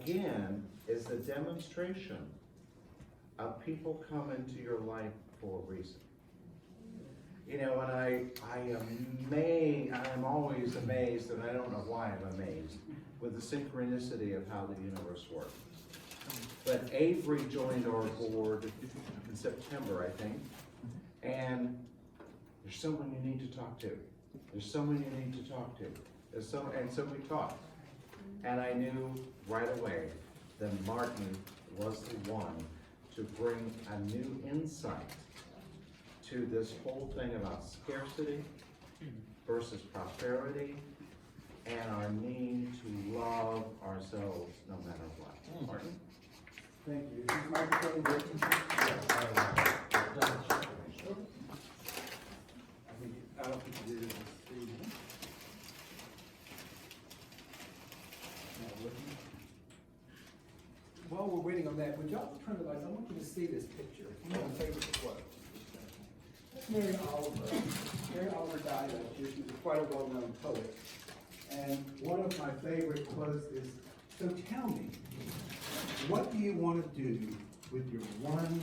again, is the demonstration of people come into your life for a reason. You know, and I am always amazed, and I don't know why I'm amazed, with the synchronicity of how the universe works. But Avery joined our board in September, I think, and there's someone you need to talk to. There's someone you need to talk to. And so we talked. And I knew right away that Martin was the one to bring a new insight to this whole thing about scarcity versus prosperity and our need to love ourselves no matter what. Martin? Thank you. Is this microphone working? I don't think it is. Not working. While we're waiting on that, would y'all turn the lights? I want you to see this picture. You know, my favorite quote. That's Mary Oliver. Mary Oliver died last year. She was quite a well-known poet. And one of my favorite quotes is, "So tell me, what do you want to do with your one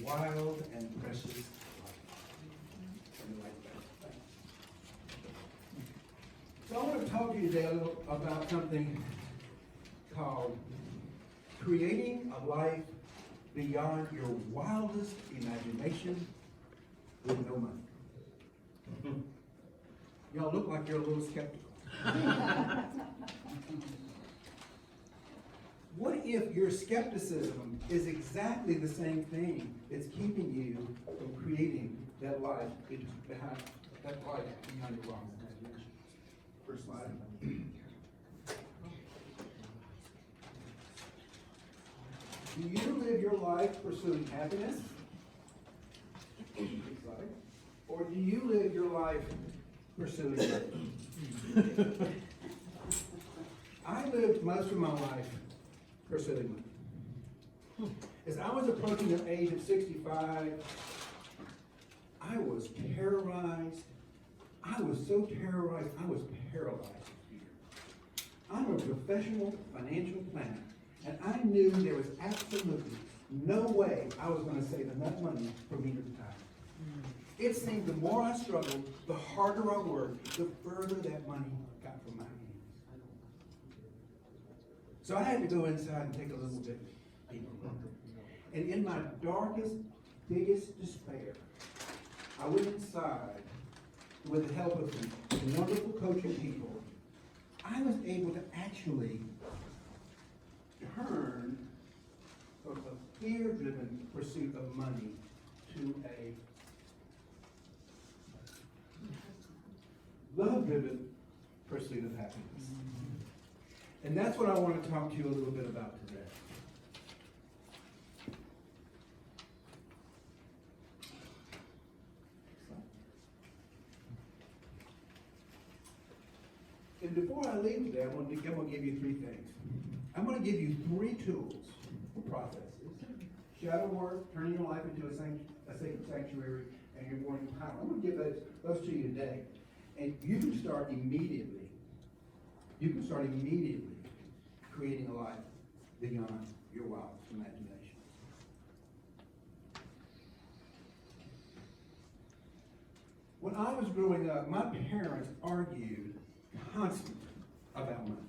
wild and precious life?" Something like that. So I want to talk to you today a little about something called creating a life beyond your wildest imagination with no money. Y'all look like you're a little skeptical. What if your skepticism is exactly the same thing that's keeping you from creating that life behind that life beyond your wildest imagination? First slide. Do you live your life pursuing happiness? Or do you live your life pursuing money? I lived most of my life pursuing money. As I was approaching the age of 65, I was terrorized. I was so terrorized, I was paralyzed with fear. I'm a professional financial planner, and I knew there was absolutely no way I was going to save enough money for me to retire. It seemed the more I struggled, the harder I worked, the further that money got from my hands. So I had to go inside and take a little bit deeper look. And in my darkest, biggest despair, I went inside with the help of some wonderful coaching people. I was able to actually turn from a fear-driven pursuit of money to a love-driven pursuit of happiness. And that's what I want to talk to you a little bit about today. And before I leave today, I'm going to give you three things. I'm going to give you three tools or processes. Shadow work, turning your life into a sacred sanctuary, and your morning power. I'm going to give those to you today. And you can start immediately. You can start immediately creating a life beyond your wildest imagination. When I was growing up, my parents argued constantly about money.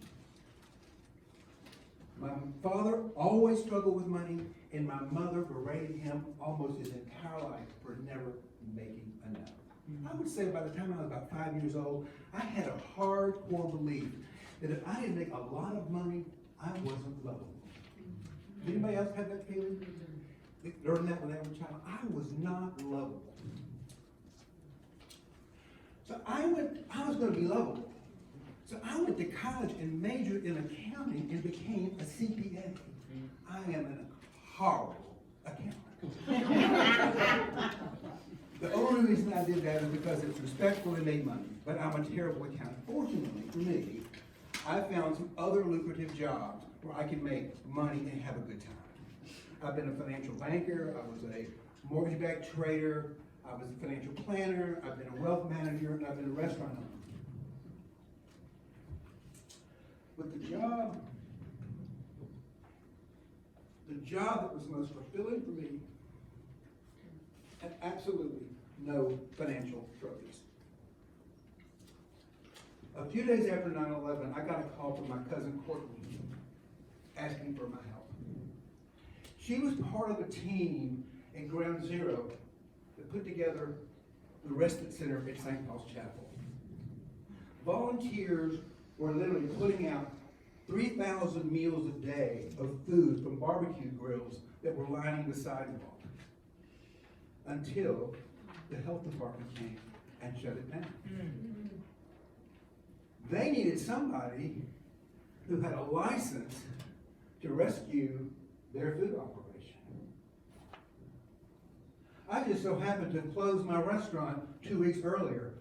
My father always struggled with money, and my mother berated him almost his entire life for never making enough. I would say by the time I was about 5 years old, I had a hardcore belief that if I didn't make a lot of money, I wasn't lovable. Did anybody else have that feeling? They learned that when they were a child. I was not lovable. So I was going to be lovable. So I went to college and majored in accounting and became a CPA. I am a horrible accountant. The only reason I did that is because it's respectful and made money, but I'm a terrible accountant. Fortunately for me, I found some other lucrative jobs where I can make money and have a good time. I've been a financial banker, I was a mortgage-backed trader, I was a financial planner, I've been a wealth manager, and I've been a restaurant owner. But the job job that was most fulfilling for me had absolutely no financial trophies. A few days after 9/11, I got a call from my cousin Courtney asking for my help. She was part of a team at Ground Zero that put together the Respite Center at St. Paul's Chapel. Volunteers were literally putting out 3,000 meals a day of food from barbecue grills that were lining the sidewalk until the health department came and shut it down. They needed somebody who had a license to rescue their food operation. I just so happened to close my restaurant 2 weeks earlier.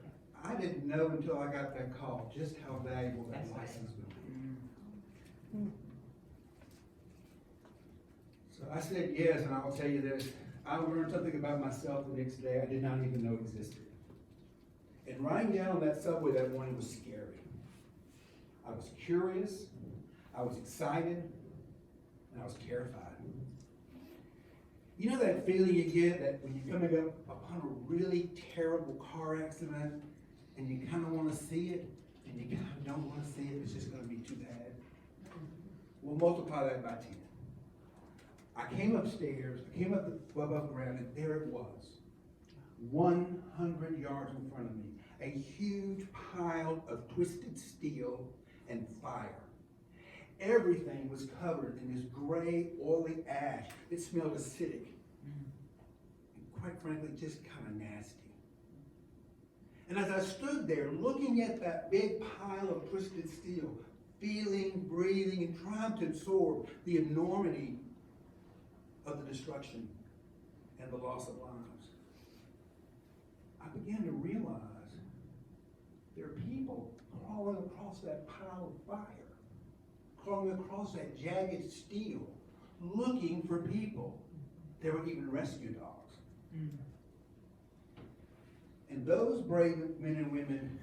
I didn't know until I got that call just how valuable that license would be. So I said yes, and I'll tell you this, I learned something about myself the next day I did not even know existed. And riding down on that subway that morning was scary. I was curious, I was excited, and I was terrified. You know that feeling you get that when you're coming up upon a really terrible car accident and you kind of want to see it and you kind of don't want to see it, it's just going to be too bad? We'll multiply that by 10. I came upstairs, I came up above ground, and there it was, 100 yards in front of me, a huge pile of twisted steel and fire. Everything was covered in this gray, oily ash. It smelled acidic. And quite frankly, just kind of nasty. And as I stood there looking at that big pile of twisted steel, feeling, breathing, and trying to absorb the enormity of the destruction and the loss of lives, I began to realize there are people crawling across that pile of fire, crawling across that jagged steel, looking for people. There were even rescue dogs. And those brave men and women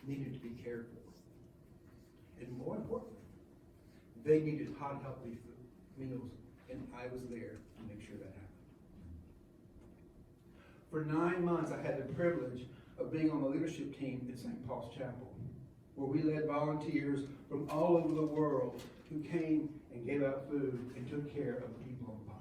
needed to be cared for. And more importantly, they needed hot, healthy meals, and I was there to make sure that happened. For 9 months, I had the privilege of being on the leadership team at St. Paul's Chapel, where we led volunteers from all over the world who came and gave out food and took care of the people on the pile.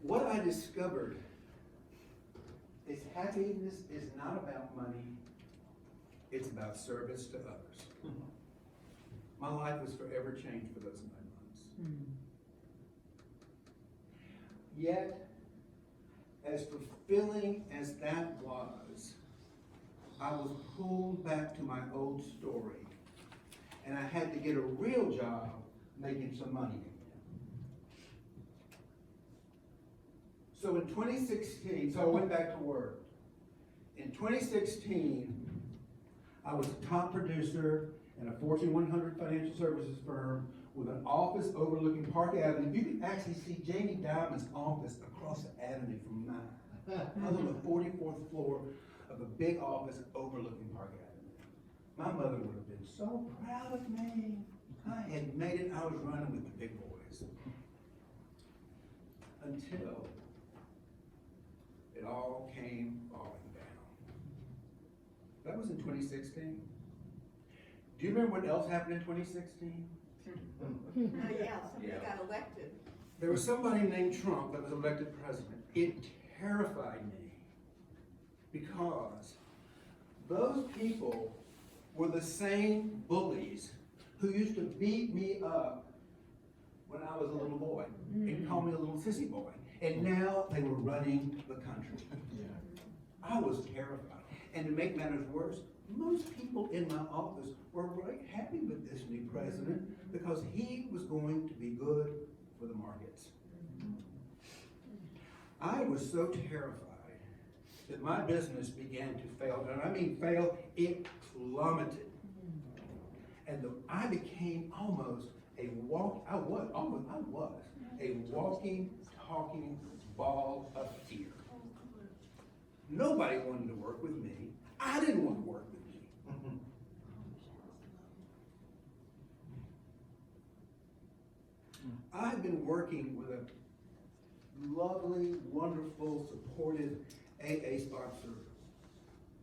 What I discovered is happiness is not about money, it's about service to others. My life was forever changed for those 9 months. Yet, as fulfilling as that was, I was pulled back to my old story, and I had to get a real job making some money again. So in 2016, so I went back to work. In 2016, I was a top producer in a Fortune 100 financial services firm with an office overlooking Park Avenue. You can actually see Jamie Dimon's office across the avenue from mine. I was on the 44th floor of a big office overlooking Park Avenue. My mother would have been so proud of me. I had made it. I was running with the big boys. Until it all came falling down. That was in 2016. Do you remember what else happened in 2016? Yeah, somebody got elected. There was somebody named Trump that was elected president. It terrified me because those people were the same bullies who used to beat me up when I was a little boy and call me a little sissy boy. And now they were running the country. I was terrified. And to make matters worse, most people in my office were right happy with this new president because he was going to be good for the markets. I was so terrified that my business began to fail. And I mean fail, it plummeted. And I became almost a walking, talking ball of fear. Nobody wanted to work with me. I didn't want to work with me. I've been working with a lovely, wonderful, supportive AA sponsor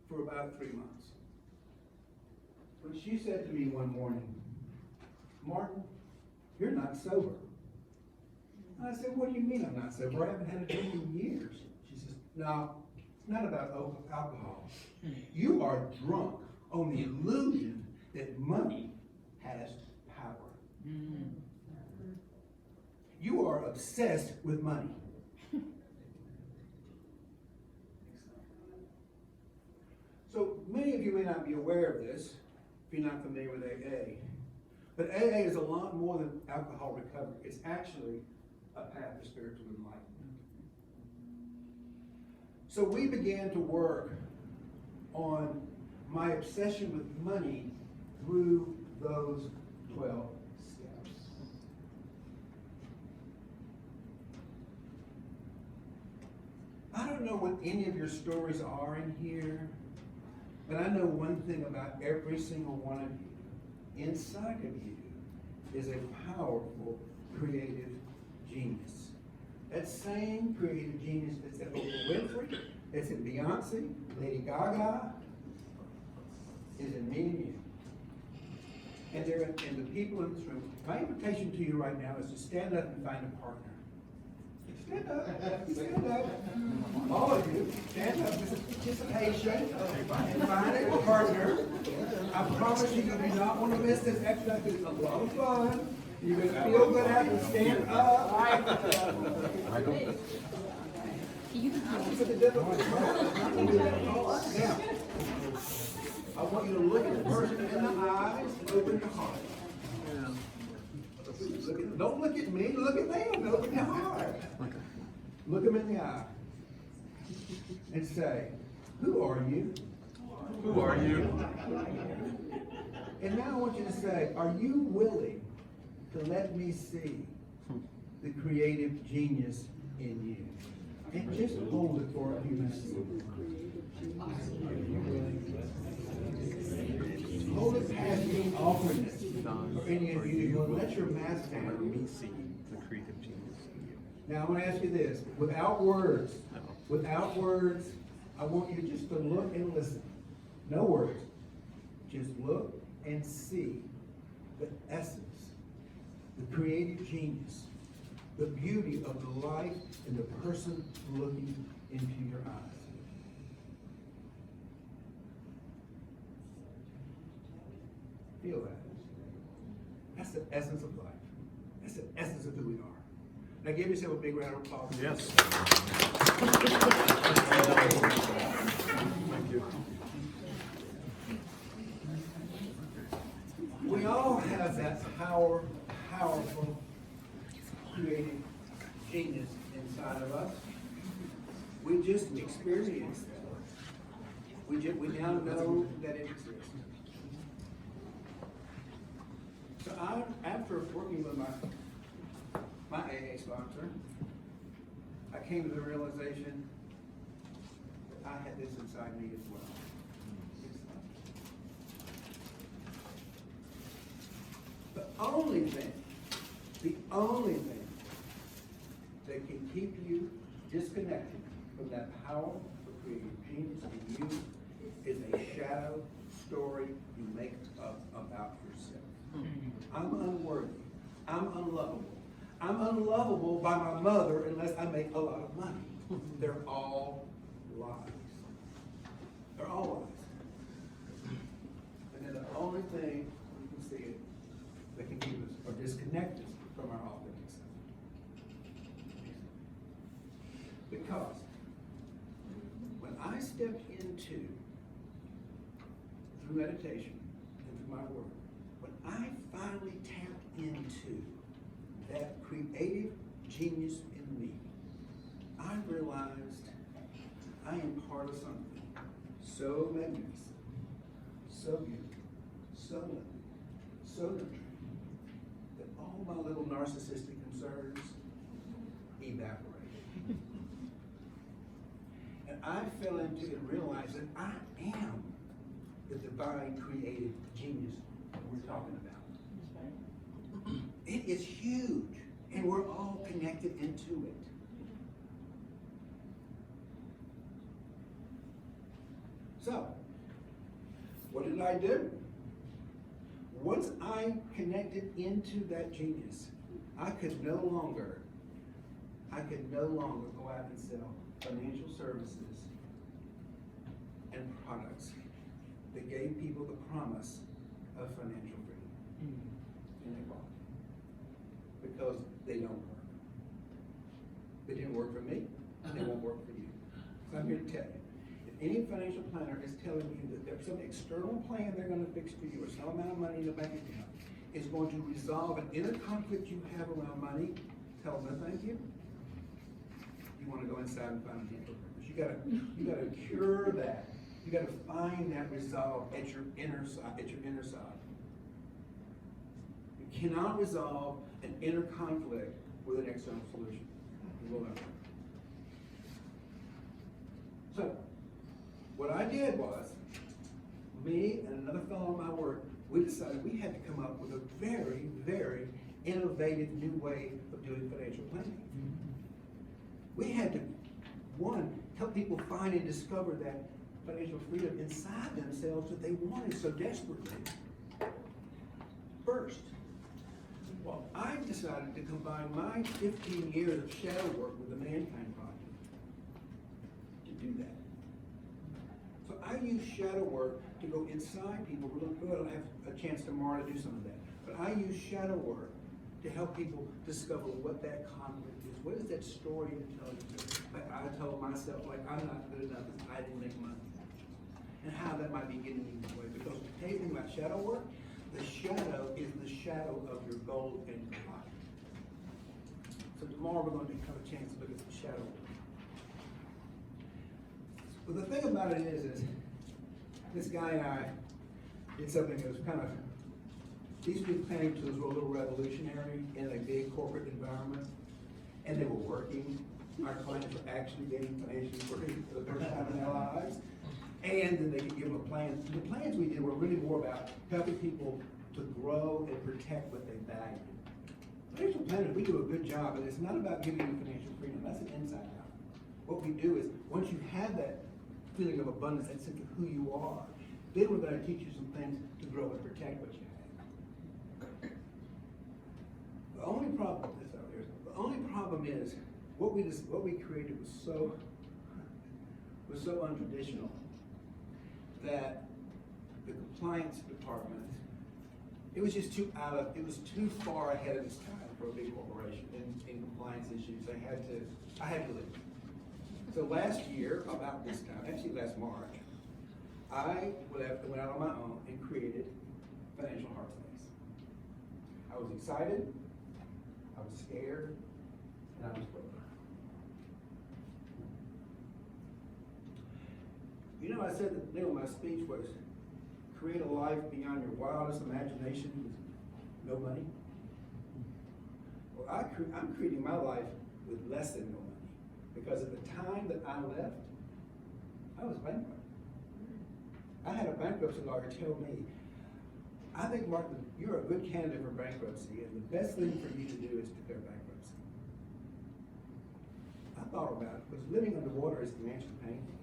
for about 3 months. When she said to me one morning, "Martin, you're not sober." And I said, "What do you mean I'm not sober? I haven't had a drink in years." She says, "No, it's not about alcohol. You are drunk on the illusion that money has power. You are obsessed with money." So many of you may not be aware of this if you're not familiar with AA. But AA is a lot more than alcohol recovery. It's actually a path to spiritual enlightenment. So we began to work on my obsession with money through those 12 steps. I don't know what any of your stories are in here, but I know one thing about every single one of you. Inside of you is a powerful creative genius. That same creative genius that's in Oprah Winfrey, it's in Beyonce, Lady Gaga, is in me and you. And the people in this room. My invitation to you right now is to stand up and find a partner. Stand up, stand up. All of you, stand up, this is participation, and find a partner. I promise you, you do not want to miss this exercise, it's a lot of fun. You're gonna feel good after you stand up. Now, I want you to look at the person in the eyes, open your heart. Don't look at me, look at them, open your heart. Look them in the eye and say, "Who are you?" Who are you? And now I want you to say, "Are you willing to let me see the creative genius in you?" And just hold it for a few minutes. Hold it past being awkwardness. For any of you, you will let your mask down. Let me see the creative genius in you. Now I'm going to ask you this, without words, I want you just to look and listen. No words. Just look and see the essence, the creative genius, the beauty of the life in the person looking into your eyes. Feel that. That's the essence of life. That's the essence of who we are. Now give yourself a big round of applause. Yes. Thank you. We all have that powerful, creative genius inside of us. We just experience it. We now know that it exists. So after working with my AA sponsor, I came to the realization that I had this inside me as well. The only thing that can keep you disconnected from that powerful creative genius in you is a shadow story you make up about yourself. I'm unworthy. I'm unlovable. I'm unlovable by my mother unless I make a lot of money. They're all lies. They're all lies. And then the only thing you can see it that can keep us or disconnect us from our authentic self. Because when I stepped into, through meditation and through my work, when I finally tapped into that creative genius in me, I realized I am part of something so magnificent, so beautiful, so lovely, so nurturing, that all my little narcissistic concerns evaporate. And I fell into it and realized that I am the divine creative genius we're talking about. It is huge. And we're all connected into it. So, what did I do? Once I connected into that genius, I could no longer go out and sell financial services and products that gave people the promise of financial freedom. And they bought it. Because they don't work. They didn't work for me, they won't work for you. So I'm here to tell you, if any financial planner is telling you that there's some external plan they're gonna fix for you, or some amount of money in the bank account is going to resolve an inner conflict you have around money, tell them no thank you. You wanna go inside and find a mental purpose. You gotta cure that. You gotta find that resolve at your inner side. You cannot resolve an inner conflict with an external solution. You will not. So, what I did was, me and another fellow in my work, we decided we had to come up with a very, very innovative new way of doing financial planning. We had to, one, help people find and discover that financial freedom inside themselves that they wanted so desperately. First, well, I decided to combine my 15 years of shadow work with the Mankind Project to do that. So I use shadow work to go inside people. We're going to have a chance tomorrow to do some of that. But I use shadow work to help people discover what that conflict is. What is that story you're telling you? Like I told myself, like I'm not good enough because I didn't make money. And how that might be getting in the way. Because the thing about shadow work, the shadow is the shadow of your goal and your life. So tomorrow we're going to have a chance to look at the shadow work. But the thing about it is this guy and I did something that was kind of, these big planning tools were a little revolutionary in a big corporate environment, and they were working. Our clients were actually getting financially free for the first time in their lives. And then they could give them a plan. The plans we did were really more about helping people to grow and protect what they value. Financial planners, we do a good job, and it's not about giving you financial freedom. That's an inside out. What we do is, once you have that feeling of abundance, that sense of who you are, then we're going to teach you some things to grow and protect what you have. The only problem with this out here, the only problem is what we created was so untraditional that the compliance department, it was just too too far ahead of its time for a big corporation in compliance issues. I had to leave. So last year, about this time, actually last March, I went out on my own and created Financial Heart Space. I was excited, I was scared, and I was broke. You know, I said that the name of my speech was create a life beyond your wildest imagination with no money. Well, I'm creating my life with less than no money. Because at the time that I left, I was bankrupt. I had a bankruptcy lawyer tell me, I think, Martin, you're a good candidate for bankruptcy, and the best thing for you to do is declare bankruptcy. I thought about it, because living underwater is financially painful.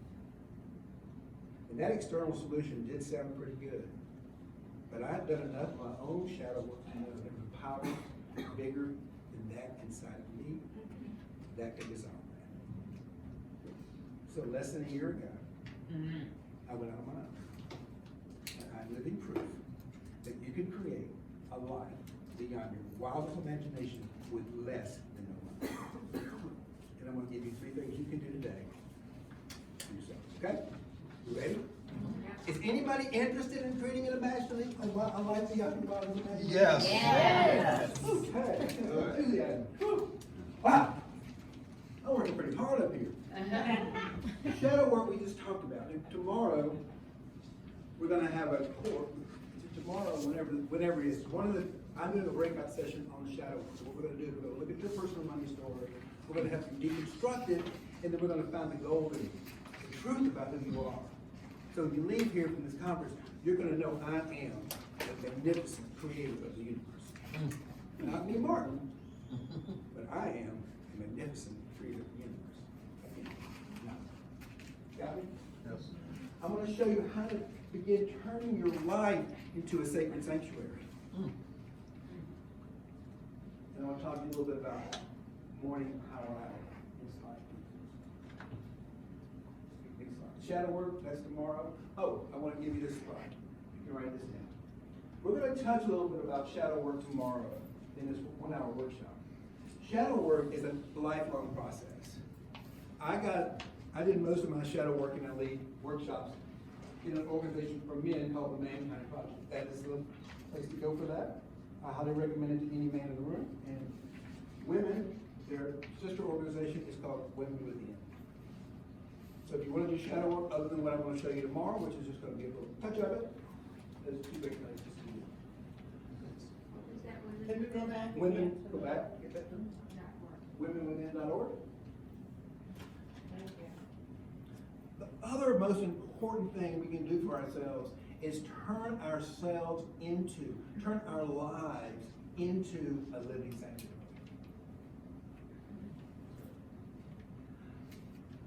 And that external solution did sound pretty good. But I've done enough of my own shadow work to know that the power bigger than that inside of me that could dissolve that. So less than a year ago, I went out on my own. And I'm living proof that you can create a life beyond your wildest imagination with less than no money. And I'm going to give you 3 things you can do today for yourself. Okay? You ready? Is anybody interested in creating an imagination, a life beyond your wildest imagination? Yes. Yes. Okay. Enthusiasm. Whew. Wow. I'm working pretty hard up here. Shadow work we just talked about. And tomorrow, we're going to have a course. Tomorrow, whenever it is, I'm doing a breakout session on the shadow work. So what we're going to do is we're going to look at your personal money story. We're going to have you deconstruct it, and then we're going to find the gold in it, the truth about who you are. So if you leave here from this conference, you're going to know I am the magnificent creator of the universe. Not me, Martin, but I am a magnificent creator of the universe. Now, got me? Yes. I'm gonna show you how to begin turning your life into a sacred sanctuary. And I want to talk to you a little bit about morning power hour. Next slide, please. Next slide. Shadow work, that's tomorrow. Oh, I want to give you this slide. You can write this down. We're going to touch a little bit about shadow work tomorrow in this 1 hour workshop. Shadow work is a lifelong process. I did most of my shadow work and I lead workshops in an organization for men called the Mankind Project. That is the place to go for that. I highly recommend it to any man in the room. And women, their sister organization is called Women Within. So if you want to do shadow work other than what I'm going to show you tomorrow, which is just going to be a little touch of it, there's 2 big places to do it. Is that when Can we go back? Women, again? go back, get that done. Not work. WomenWithin.org. Thank you. The other most important thing we can do for ourselves is turn our lives into a living sanctuary.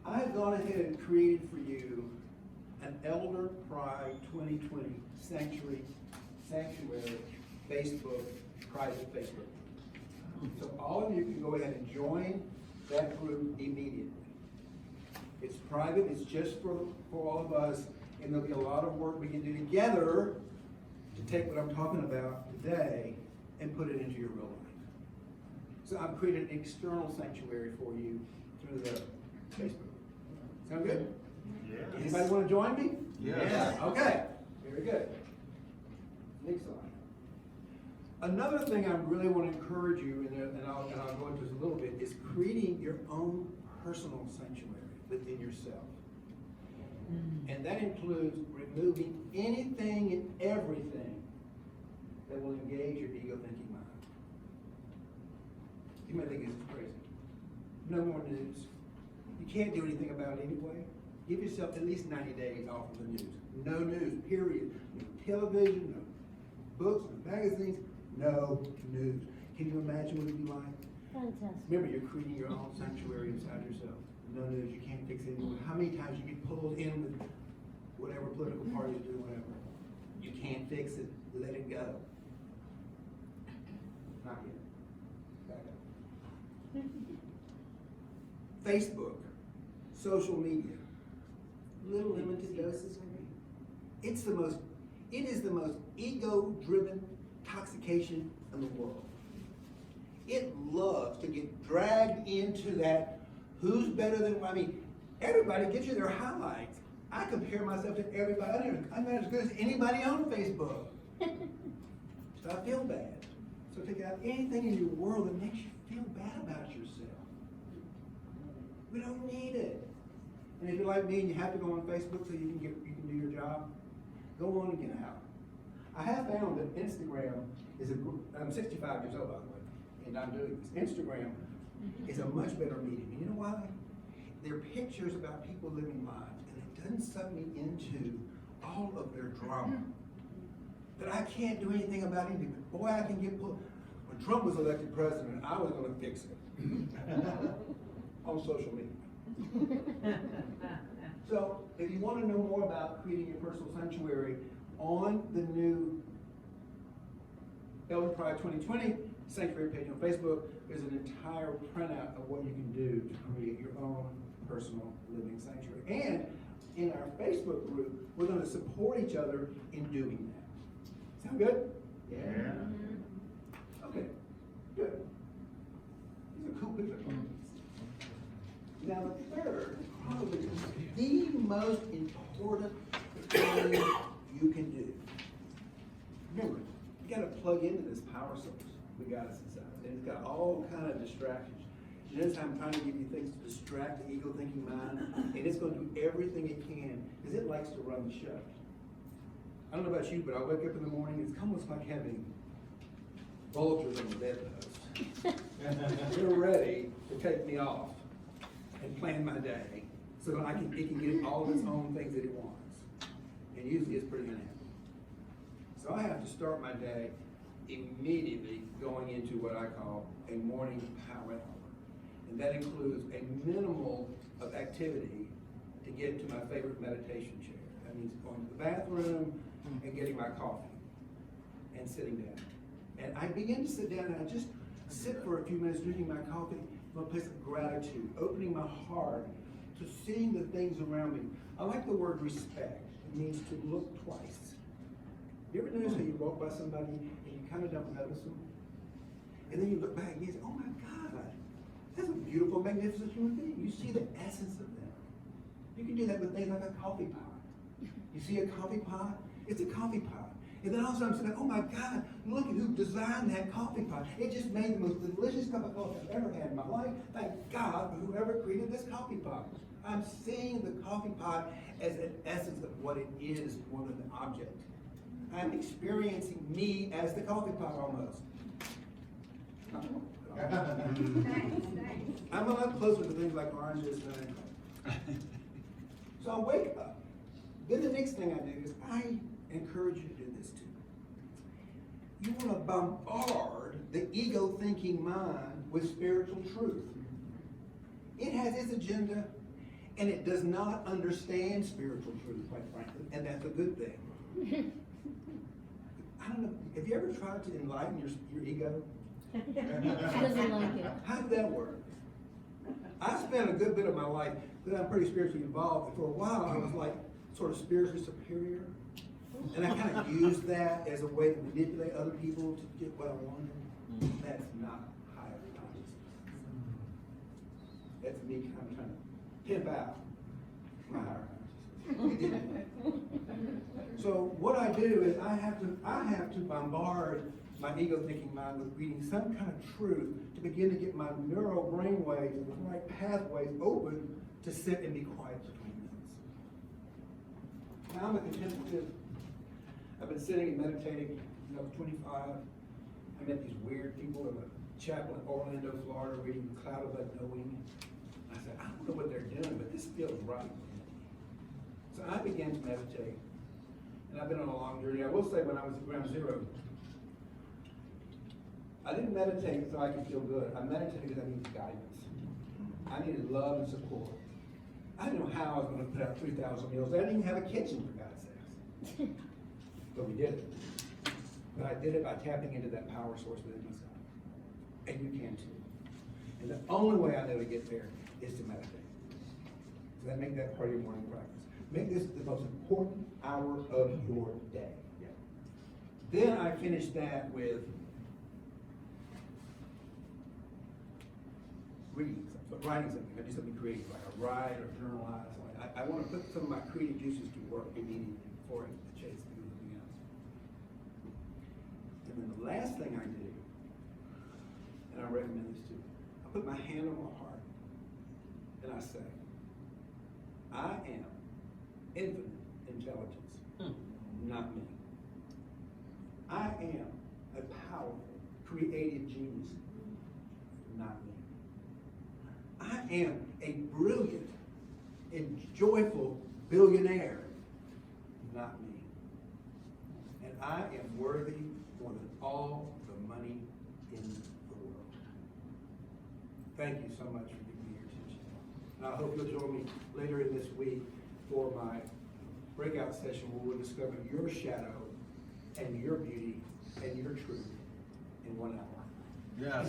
I've gone ahead and created for you an Elder Pride 2020 Sanctuary Facebook, private Facebook. So all of you can go ahead and join that group immediately. It's private, it's just for all of us, and there'll be a lot of work we can do together to take what I'm talking about today and put it into your real life. So I've created an external sanctuary for you through the Facebook. Sound good? Yes. Anybody want to join me? Yes. Okay, very good. Next slide. Another thing I really want to encourage you, and I'll go into this a little bit, is creating your own personal sanctuary within yourself. And that includes removing anything and everything that will engage your ego thinking mind. You may think this is crazy. No more news. You can't do anything about it anyway. Give yourself at least 90 days off of the news. No news, period. No television, no books, no magazines, no news. Can you imagine what it'd be like? Fantastic. Remember, you're creating your own sanctuary inside yourself. No news, you can't fix it anymore. How many times you get pulled in with whatever political parties do, whatever. You can't fix it, let it go. Not yet. Back up. Facebook, social media, little limited doses. It is the most ego-driven toxication in the world. It loves to get dragged into that, who's better than, everybody gets you their highlights. I compare myself to everybody. I'm not as good as anybody on Facebook. So I feel bad. So take out anything in your world that makes you feel bad about yourself. We don't need it. And if you're like me and you have to go on Facebook so you can do your job, go on and get out. I have found that Instagram is I'm 65 years old, by the way, and I'm doing this. Instagram is a much better medium. And you know why? They're pictures about people living lives, and it doesn't suck me into all of their drama. That I can't do anything about anything. But boy, I can get pulled. When Trump was elected president, I was going to fix it on social media. So, if you want to know more about creating your personal sanctuary, on the new Elder Pride 2020 Sanctuary page on Facebook, there's an entire printout of what you can do to create your own personal living sanctuary. And in our Facebook group, we're going to support each other in doing that. Sound good? Yeah. Okay, good. These are cool pictures. Now the third, probably the most important thing you can do. Remember, you got to plug into this power source we got us inside, and it's got all kind of distractions. And this time, I'm trying to give you things to distract the ego thinking mind, and it's going to do everything it can because it likes to run the show. I don't know about you, but I wake up in the morning, it's almost like having vultures on the bedpost. They're ready to take me off and plan my day so that it can get all of its own things that it wants. And usually it's pretty unhappy. So I have to start my day immediately going into what I call a morning power hour. And that includes a minimal of activity to get to my favorite meditation chair. That means going to the bathroom and getting my coffee and sitting down. And I begin to sit down and I just sit for a few minutes drinking my coffee from a place of gratitude, opening my heart to seeing the things around me. I like the word respect. It means to look twice. You ever notice how you walk by somebody and you kind of don't notice them? And then you look back and you say, oh my God, that's a beautiful, magnificent human being. You see the essence of them. You can do that with things like a coffee pot. You see a coffee pot? It's a coffee pot. And then all of a sudden I'm saying, oh my God, look at who designed that coffee pot. It just made the most delicious cup of coffee I've ever had in my life. Thank God for whoever created this coffee pot. I'm seeing the coffee pot as an essence of what it is more than an object. I'm experiencing me as the coffee pot almost. I'm a lot closer to things like oranges than I am. So I wake up. Then the next thing I do is I encourage you to do this too. You want to bombard the ego-thinking mind with spiritual truth. It has its agenda, and it does not understand spiritual truth, quite frankly, and that's a good thing. I don't know, have you ever tried to enlighten your ego? She doesn't like it. How did that work? I spent a good bit of my life, because I'm pretty spiritually involved, and for a while I was like sort of spiritually superior. And I kind of used that as a way to manipulate other people to get what I wanted. That's not higher consciousness. That's me kind of trying to pimp out my higher consciousness. So what I do is I have to bombard my ego-thinking mind with reading some kind of truth to begin to get my neural brain waves and the right pathways open to sit and be quiet for 20 minutes. Now I'm a contemplative. I've been sitting and meditating when I was 25. I met these weird people in a chapel in Orlando, Florida, reading The Cloud of Unknowing. I said, I don't know what they're doing, but this feels right. So I began to meditate. And I've been on a long journey. I will say when I was at ground zero, I didn't meditate so I could feel good. I meditated because I needed guidance. I needed love and support. I didn't know how I was going to put out 3,000 meals. I didn't even have a kitchen, for God's sakes. But we did it. But I did it by tapping into that power source within myself. And you can too. And the only way I know to get there is to meditate. So that make that part of your morning practice. Make this the most important hour of your day. Yeah. Then I finish that with reading something, writing something. I do something creative, like I write or journalize. I want to put some of my creative juices to work immediately before I chase through anything else. And then the last thing I do, and I recommend this too, I put my hand on my heart and I say, I am infinite intelligence, not me. I am a powerful, creative genius, not me. I am a brilliant and joyful billionaire, not me. And I am worthy more than all the money in the world. Thank you so much for giving me your attention. And I hope you'll join me later in this week for my breakout session where we'll discover your shadow and your beauty and your truth in 1 hour. Yes.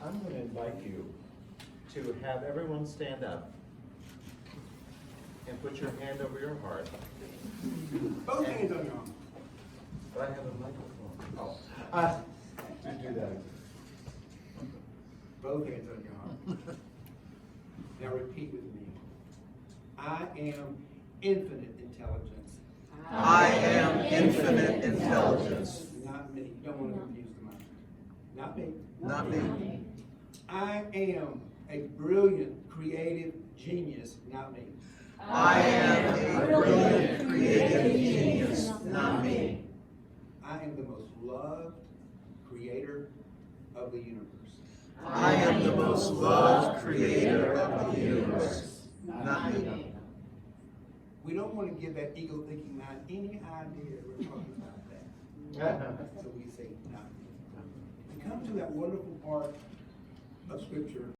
I'm going to invite you to have everyone stand up and put your hand over your heart. Both hands on your arm. But I have a microphone. To do that. Both hands on your arm. Now repeat with me. I am infinite intelligence. I am infinite intelligence. Not me. You don't want to confuse the mind. Not me. Not me. I am a brilliant, creative genius. Not me. I am a brilliant, creative genius. Not me. I am the most loved creator of the universe. I am the most loved creator of the universe. Not me. We don't want to give that ego thinking mind any idea we're talking about that. So we say, no. We come to that wonderful part of scripture